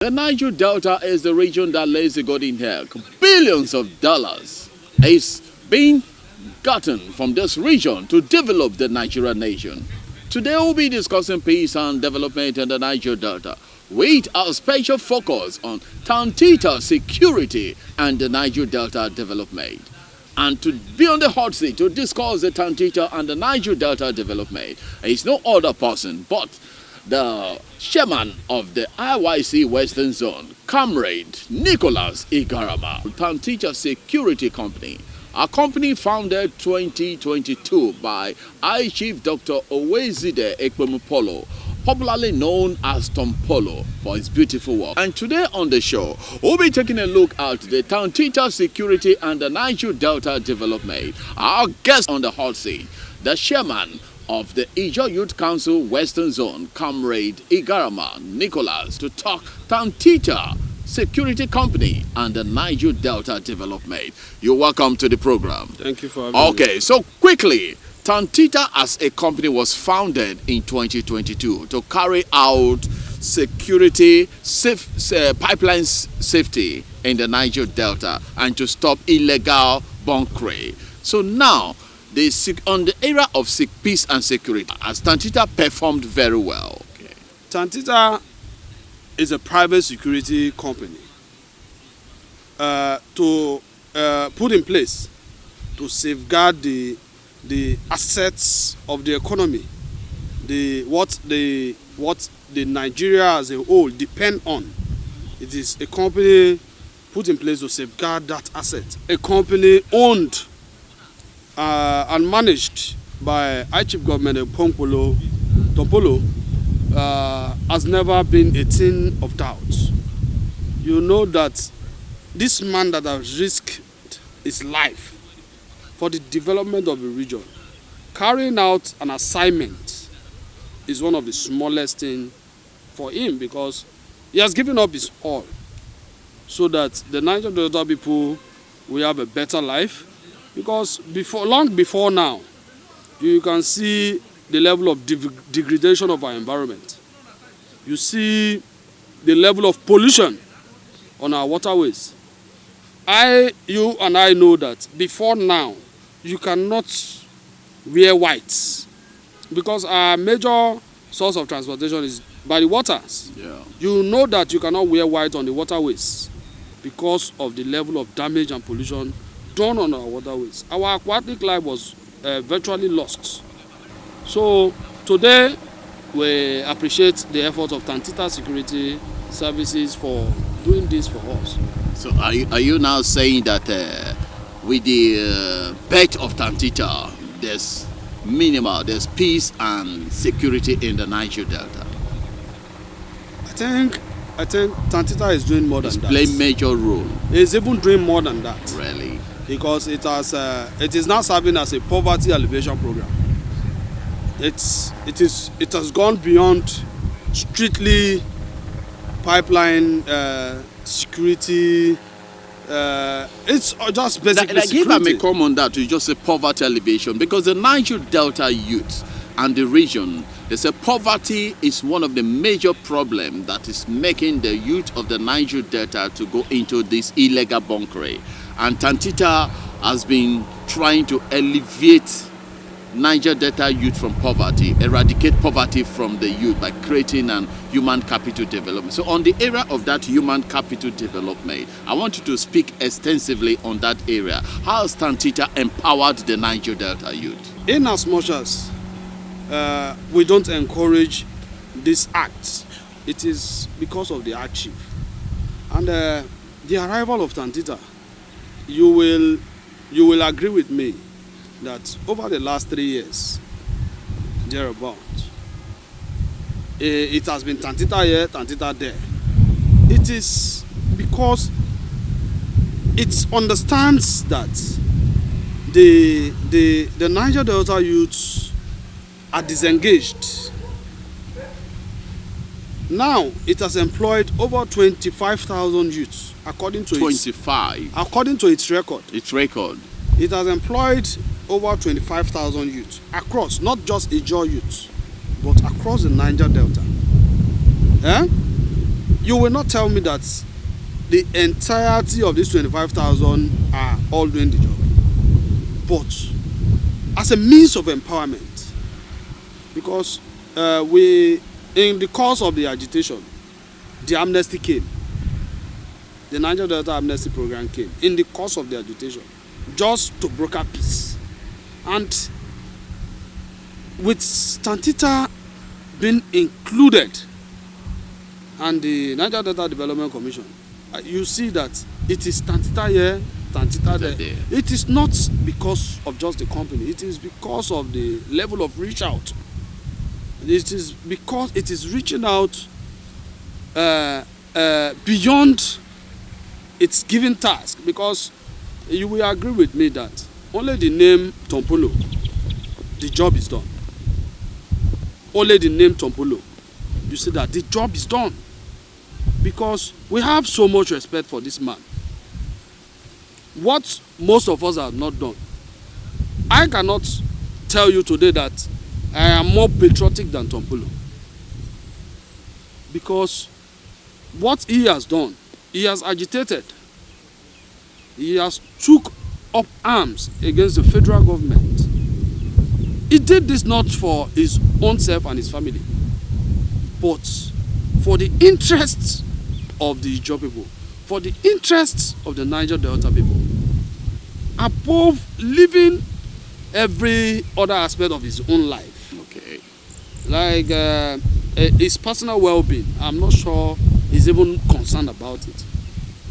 The Niger Delta is the region that lays the golden hair. Billions of dollars is being gotten from this region to develop the Nigerian nation. Today we'll be discussing peace and development in the Niger Delta with our special focus on Tantita security and the Niger Delta development. And to be on the hot seat to discuss the Tantita and the Niger Delta development is no other person but the chairman of the IYC Western Zone, Comrade Nicholas Igarama, Tantita Security Company. A company founded 2022 by I Chief Dr. Owezide Ekpemupolo, popularly known as Tom Polo, for his beautiful work. And today on the show, we'll be taking a look at the Tantita security and the Niger Delta development. Our guest on the hot seat, the chairman of the Ijaw Youth Council Western Zone, Comrade Igarama Nicholas, to talk Tantita Security Company and the Niger Delta development. You're welcome to the program. Thank you for having me. Okay, so quickly, Tantita as a company was founded in 2022 to carry out security, pipeline safety in the Niger Delta and to stop illegal bunkering. So now, on the area of peace and security, has Tantita performed very well? Okay. Tantita is a private security company to put in place to safeguard the assets of the economy, what the Nigeria as a whole depend on. It is a company put in place to safeguard that asset. A company owned and managed by I Chief Government Tompolo has never been a thing of doubt. You know that this man that has risked his life for the development of the region, carrying out an assignment is one of the smallest things for him, because he has given up his all so that the Niger Delta people will have a better life. Because long before now, you can see the level of degradation of our environment. You see the level of pollution on our waterways. You and I know that before now, you cannot wear white because our major source of transportation is by the waters. Yeah. You know that you cannot wear white on the waterways because of the level of damage and pollution done on our waterways. Our aquatic life was virtually lost. So today we appreciate the effort of Tantita Security Services for doing this for us. So are you now saying that with the birth of Tantita, there's peace and security in the Niger Delta? I think Tantita is doing more than that. It's playing major role. It's even doing more than that. Really? Because it is now serving as a poverty alleviation program. It has gone beyond strictly pipeline security. It's just basically security. If I may come on that, to just a poverty alleviation, because the Niger Delta youth and the region, they say poverty is one of the major problems that is making the youth of the Niger Delta to go into this illegal bunkering. And Tantita has been trying to alleviate Niger Delta youth from poverty, eradicate poverty from the youth by creating an human capital development. So on the area of that human capital development, I want you to speak extensively on that area. How has Tantita empowered the Niger Delta youth? In as much as we don't encourage this act, it is because of the act chief. And the arrival of Tantita, you will agree with me that over the last 3 years, thereabout, it has been Tantita here, Tantita there. It is because it understands that the Niger Delta youths are disengaged. Now it has employed over 25,000 youths according to its record. It has employed over 25,000 youths across, not just Ijaw youths, but across the Niger Delta. you will not tell me that the entirety of these 25,000 are all doing the job. But as a means of empowerment, because in the course of the agitation, the amnesty came. The Niger Delta Amnesty Program came in the course of the agitation, just to broker peace. And with Tantita being included and the Niger Delta Development Commission, you see that it is Tantita here, Tantita there. It is not because of just the company. It is because of the level of reach out. It is because it is reaching out beyond its given task. Because you will agree with me that only the name Tompolo, the job is done. Only the name Tompolo, you see that the job is done. Because we have so much respect for this man. What most of us have not done. I cannot tell you today that I am more patriotic than Tompolo. Because what he has done, he has agitated. He has took up arms against the federal government. He did this not for his own self and his family, but for the interests of the Ijaw people, for the interests of the Niger Delta people, above living every other aspect of his own life. Okay. Like his personal well-being, I'm not sure he's even concerned about it.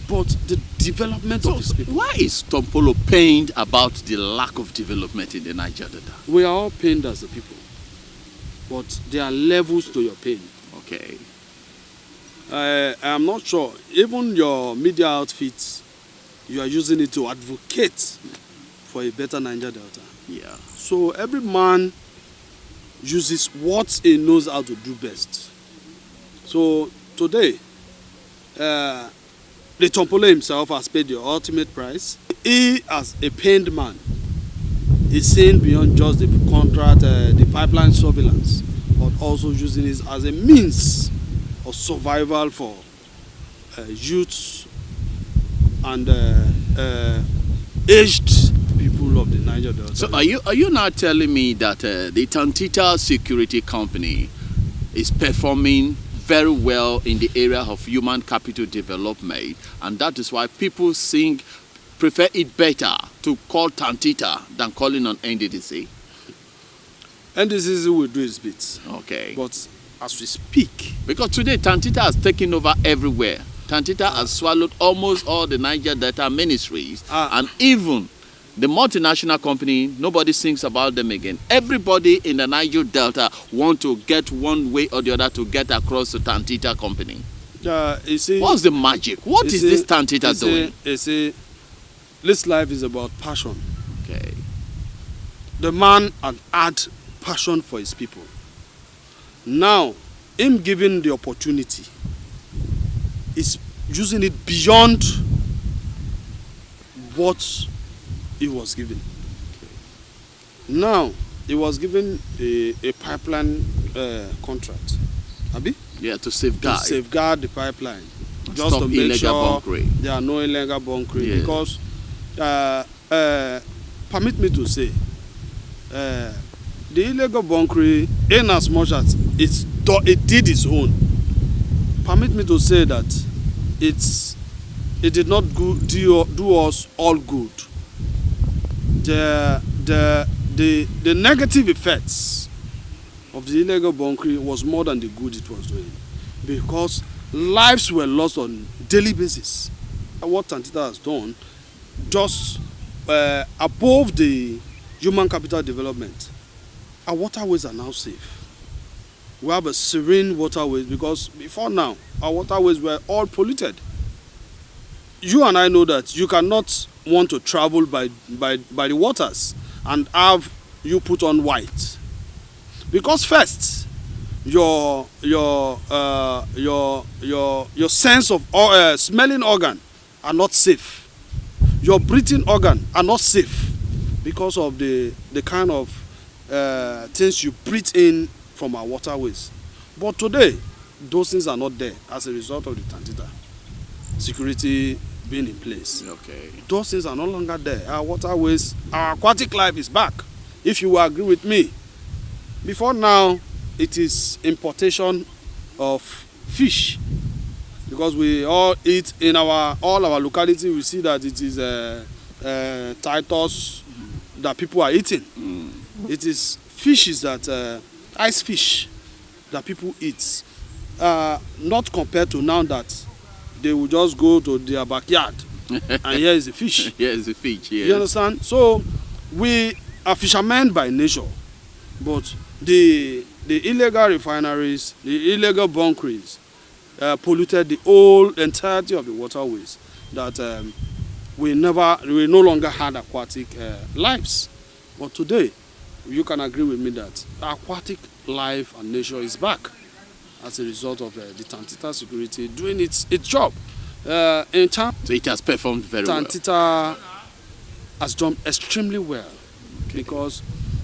But the development of his people. Why is Tompolo pained about the lack of development in the Niger Delta? We are all pained as the people. But there are levels to your pain. Okay. I'm not sure. Even your media outfits, you are using it to advocate for a better Niger Delta. Yeah. So every man uses what he knows how to do best. So today, the Tompolo himself has paid the ultimate price. He, as a pained man, is seeing beyond just the contract, the pipeline surveillance, but also using it as a means of survival for youths and aged people of the Niger Delta. So are you now telling me that the Tantita Security Company is performing very well in the area of human capital development, and that is why people prefer it better to call Tantita than calling on NDDC? NDDC will do its bit. Okay. But as we speak, because today Tantita has taken over everywhere. Tantita has swallowed almost all the Niger Delta ministries, and even the multinational company, nobody thinks about them again. Everybody in the Niger Delta want to get one way or the other to get across the Tantita company. You see, what's the magic? What is this Tantita doing? You see, this life is about passion. Okay. The man had passion for his people. Now, him given the opportunity, is using it beyond what he was given. Now, he was given a pipeline contract. Abi? Yeah, to safeguard. To safeguard the pipeline. Just stop to make illegal sure bunkering. there are no illegal bunkering. Yeah. Because, permit me to say, the illegal bunkering, in as much as it did its own, permit me to say that it did not do us all good. The negative effects of the illegal bunkering was more than the good it was doing, because lives were lost on daily basis. And what Tantita has done, just above the human capital development, our waterways are now safe. We have a serene waterways, because before now our waterways were all polluted. You and I know that you cannot want to travel by the waters and have you put on white, because first your sense of smelling organ are not safe, your breathing organ are not safe, because of the kind of things you breathe in from our waterways. But today those things are not there as a result of the Tantita security being in place. Okay. Those things are no longer there. Our waterways, our aquatic life is back. If you will agree with me, before now, it is importation of fish, because we all eat in all our locality. We see that it is Titus that people are eating. It is fishes that ice fish that people eat. Not compared to now that they will just go to their backyard and here is the fish. Here is the fish. Yes. You understand? So we are fishermen by nature, but the illegal refineries, the illegal bunkeries polluted the whole entirety of the waterways, that we no longer had aquatic lives. But today, you can agree with me that aquatic life and nature is back as a result of the Tantita security doing its job. In time, So it has performed very well. Tantita has done extremely well, because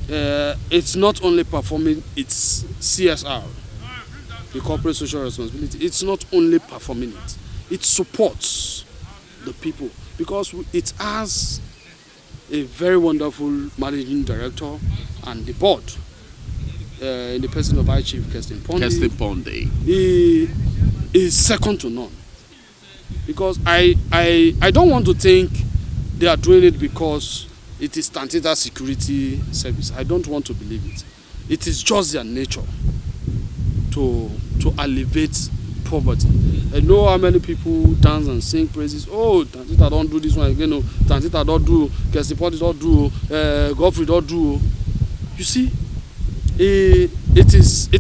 it's not only performing its CSR, the corporate social responsibility, it's not only performing it, it supports the people, because it has a very wonderful managing director and the board, in the person of High Chief Kestin Pondi. Kestin Pondi. He is second to none, because I don't want to think they are doing it because it is Tantita Security Service. I don't want to believe it. It is just their nature to alleviate poverty. I know how many people dance and sing praises. Oh, Tantita don't do this one again. No, Tantita don't do. Kestin Pondi don't do. Godfrey don't do. You see, it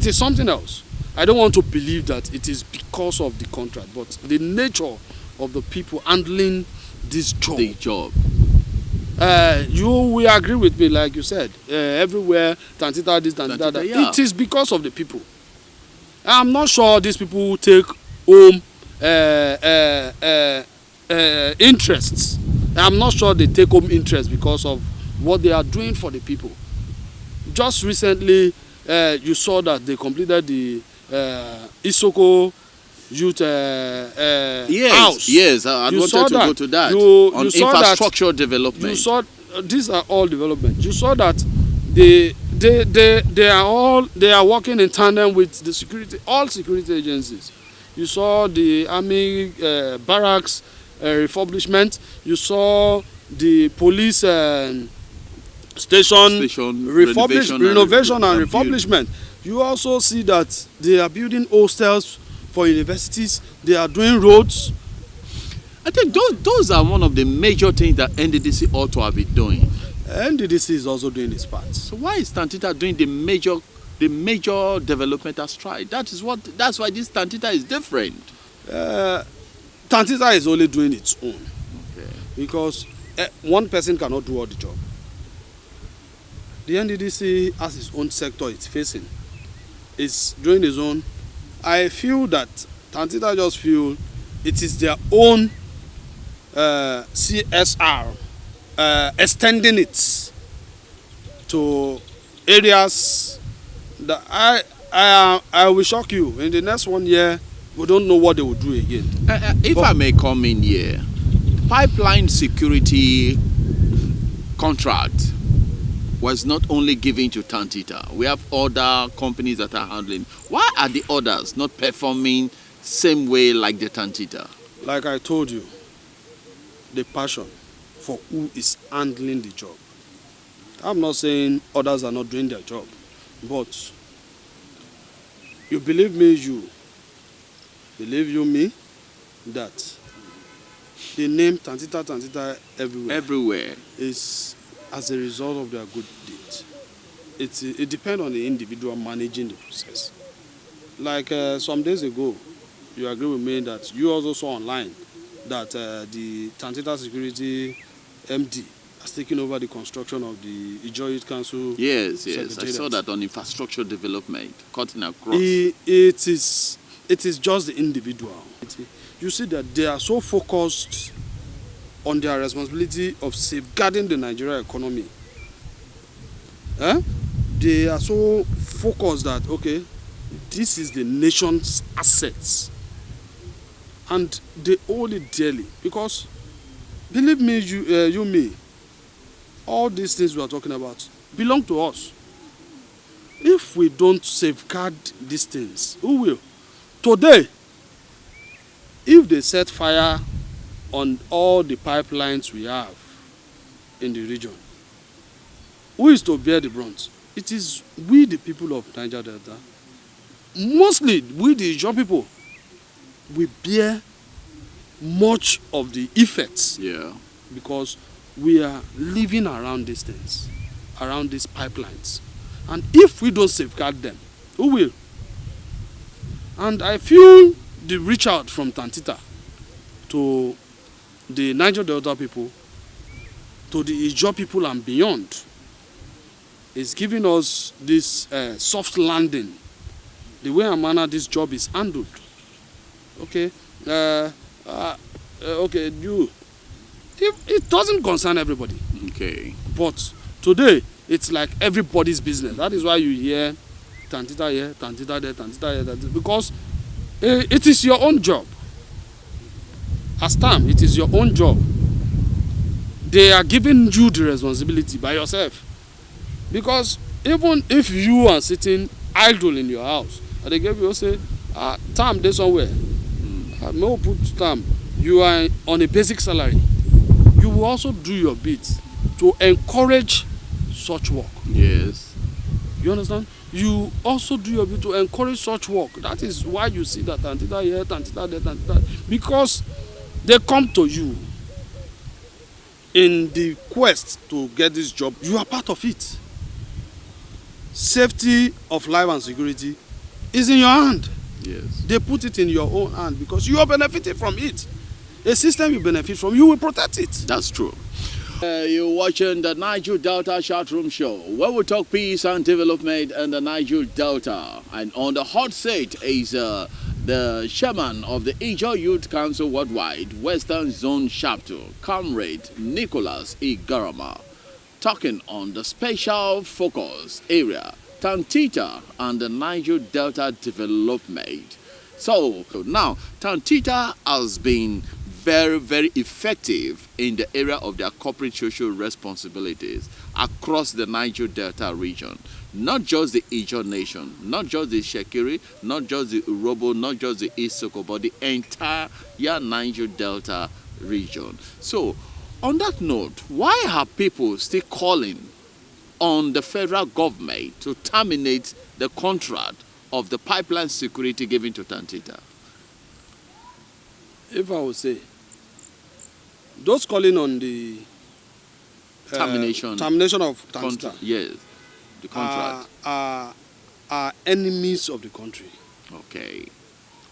is something else. I don't want to believe that it is because of the contract, but the nature of the people handling this job. The job. You will agree with me, like you said, everywhere Tantita this, Tantita that. Yeah. It is because of the people. I'm not sure these people take home interests. I'm not sure they take home interest because of what they are doing for the people. Just recently, you saw that they completed the Isoko Youth house. Yes, I wanted to go to that. On infrastructure development. You saw these are all development. You saw that they are working in tandem with the security, all security agencies. You saw the army barracks refurbishment. You saw the police station renovation and refurbishment. You also see that they are building hostels for universities. They are doing roads. I think those are one of the major things that NDDC ought to have been doing. NDDC is also doing its part. So why is Tantita doing the major developmental stride? That's why this Tantita is different. Tantita is only doing its own. Okay. Because one person cannot do all the job. The NDDC has its own sector it's facing. It's doing its own. I feel that Tantita just feel it is their own CSR, extending it to areas that I will shock you. In the next 1 year, we don't know what they will do again. If I may come in here, pipeline security contract was not only given to Tantita. We have other companies that are handling. Why are the others not performing same way like the Tantita? Like I told you, the passion for who is handling the job. I'm not saying others are not doing their job, but you believe me, that the name Tantita Everywhere. is as a result of their good deeds. It depends on the individual managing the process. Like some days ago, you agree with me that you also saw online that the Tantita Security MD has taken over the construction of the Ijaw Youth Council. Yes. I saw that on infrastructure development, cutting across. It is just the individual. You see that they are so focused on their responsibility of safeguarding the Nigerian economy. They are so focused that, okay, this is the nation's assets. And they hold it dearly because, believe me, me, all these things we are talking about belong to us. If we don't safeguard these things, who will? Today, if they set fire on all the pipelines we have in the region, who is to bear the brunt? It is we, the people of Niger Delta. Mostly, we, the young people, we bear much of the effects. Yeah. Because we are living around these things, around these pipelines. And if we don't safeguard them, who will? And I feel the reach out from Tantita to the Niger Delta people, to the Ijaw people and beyond, is giving us this soft landing, the way and manner this job is handled. Okay, okay, it doesn't concern everybody. Okay. But today, it's like everybody's business. That is why you hear Tantita here, Tantita there, Tantita here, because it is your own job. As time, it is your own job. They are giving you the responsibility by yourself. Because even if you are sitting idle in your house, and they give you, say, Tam, there somewhere. No put Tam. You are on a basic salary. You will also do your bit to encourage such work. Yes. You understand? You also do your bit to encourage such work. That is why you see that Tantita here, Tantita there, Tantita, because they come to you in the quest to get this job. You are part of it. Safety of life and security is in your hand. Yes. They put it in your own hand because you are benefiting from it. A system you benefit from, you will protect it. That's true. You're watching the Niger Delta Chat Room Show, where we talk peace and development in the Niger Delta. And on the hot seat is the chairman of the Ijaw Youth Council Worldwide, Western Zone Chapter, Comrade Nicholas Igarama, talking on the special focus area, Tantita and the Niger Delta development. So now, Tantita has been very, very effective in the area of their corporate social responsibilities across the Niger Delta region. Not just the Ijaw Nation, not just the Shekiri, not just the Urobo, not just the Isoko, but the entire Niger Delta region. So, on that note, why are people still calling on the federal government to terminate the contract of the pipeline security given to Tantita? If I would say, those calling on the termination of Tantita, yes, the contract, are enemies of the country. Okay.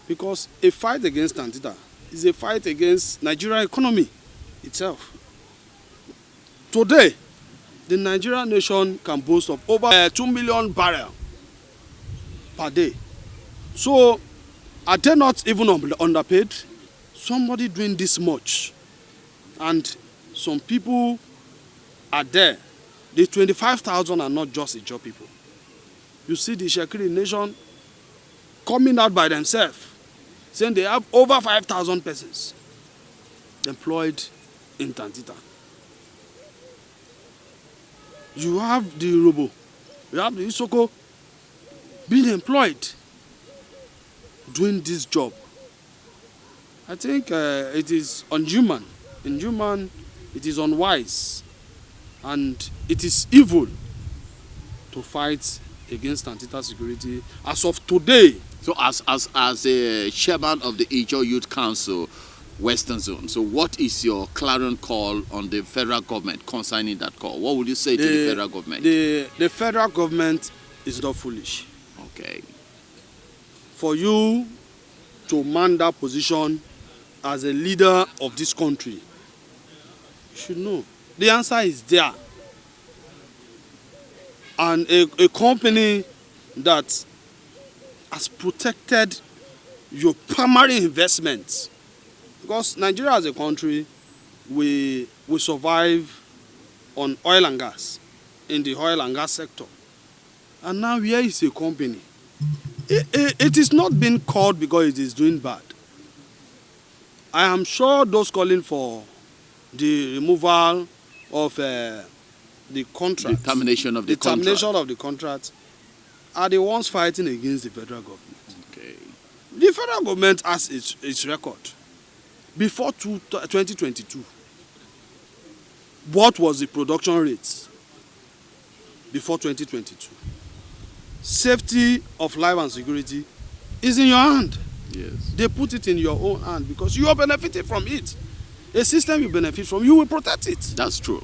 Because a fight against Tantita is a fight against Nigerian economy itself. Today, the Nigerian nation can boast of over 2 million barrels per day. So, are they not even underpaid? Somebody doing this much, and some people are there. The 25,000 are not just Ijaw people. You see the Shekiri nation coming out by themselves, saying they have over 5,000 persons employed in Tantita. You have the Urobo, you have the Isoko being employed doing this job. I think it is inhuman, it is unwise, and it is evil to fight against Tantita security as of today. So as a chairman of the Ijaw Youth Council Western Zone, so what is your clarion call on the federal government concerning that call? What would you say to the federal government? The federal government is not foolish. Okay. For you to man that position as a leader of this country, you should know. The answer is there. And a company that has protected your primary investments. Because Nigeria as a country, we survive on oil and gas, in the oil and gas sector. And now here is a company It is not being called because it is doing bad. I am sure those calling for the removal of the contract, The termination of the contract. termination of the contract, are the ones fighting against the federal government. Okay. The federal government has its record. Before 2022, what was the production rate before 2022? Safety of life and security is in your hand. Yes. They put it in your own hand because you are benefiting from it. A system you benefit from, you will protect it. That's true.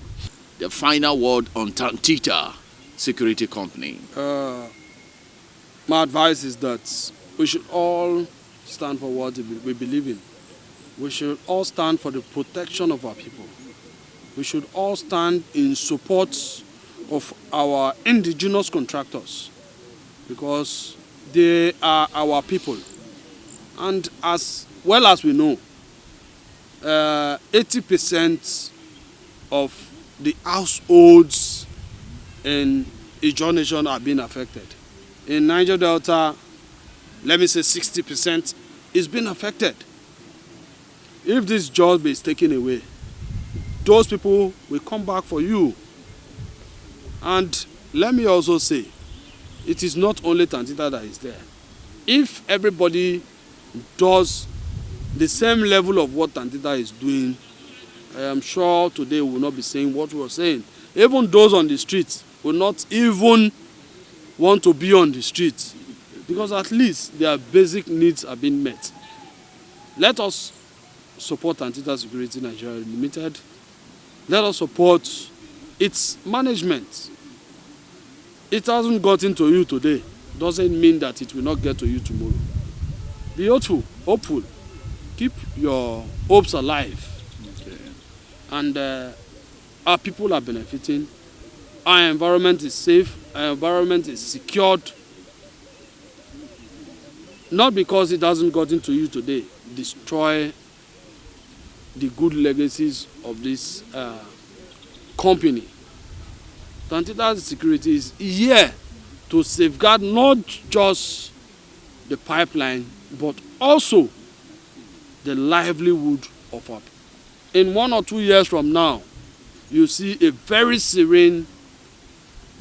The final word on Tantita Security Company. My advice is that we should all stand for what we believe in. We should all stand for the protection of our people. We should all stand in support of our indigenous contractors because they are our people. And as well as we know, 80% of the households in Ijaw Nation are being affected. In Niger Delta, let me say 60% is being affected. If this job is taken away, those people will come back for you. And let me also say, it is not only Tantita that is there. If everybody does the same level of what Tantita is doing, I am sure today we will not be saying what we were saying. Even those on the streets will not even want to be on the streets because at least their basic needs are being met. Let us support Tantita Security Nigeria Limited. Let us support its management. It hasn't gotten to you today. Doesn't mean that it will not get to you tomorrow. Be hopeful. Keep your hopes alive. Okay. And our people are benefiting. Our environment is safe. Our environment is secured. Not because it hasn't gotten to you today. Destroy the good legacies of this company. Tantita Security is here to safeguard not just the pipeline, but also the livelihood of our people. In 1 or 2 years from now, you see a very serene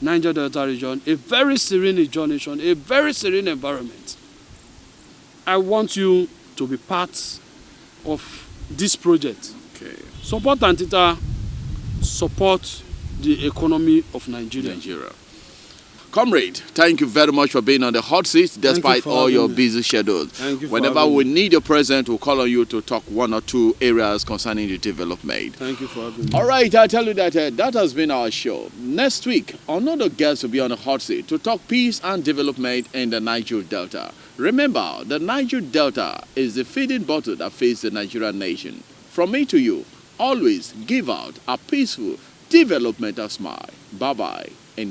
Niger Delta region, a very serene Ijaw Nation, a very serene environment. I want you to be part of this project. Okay. Support Tantita, support the economy of Nigeria. Comrade, thank you very much for being on the hot seat despite all your busy schedules. Thank you for Whenever having we me. need your presence, we'll call on you to talk 1 or 2 areas concerning the development. Thank you for having me. All right, I tell you that that has been our show. Next week, another guest will be on the hot seat to talk peace and development in the Niger Delta. Remember, the Niger Delta is the feeding bottle that feeds the Nigerian nation. From me to you, always give out a peaceful, developmental smile. Bye-bye.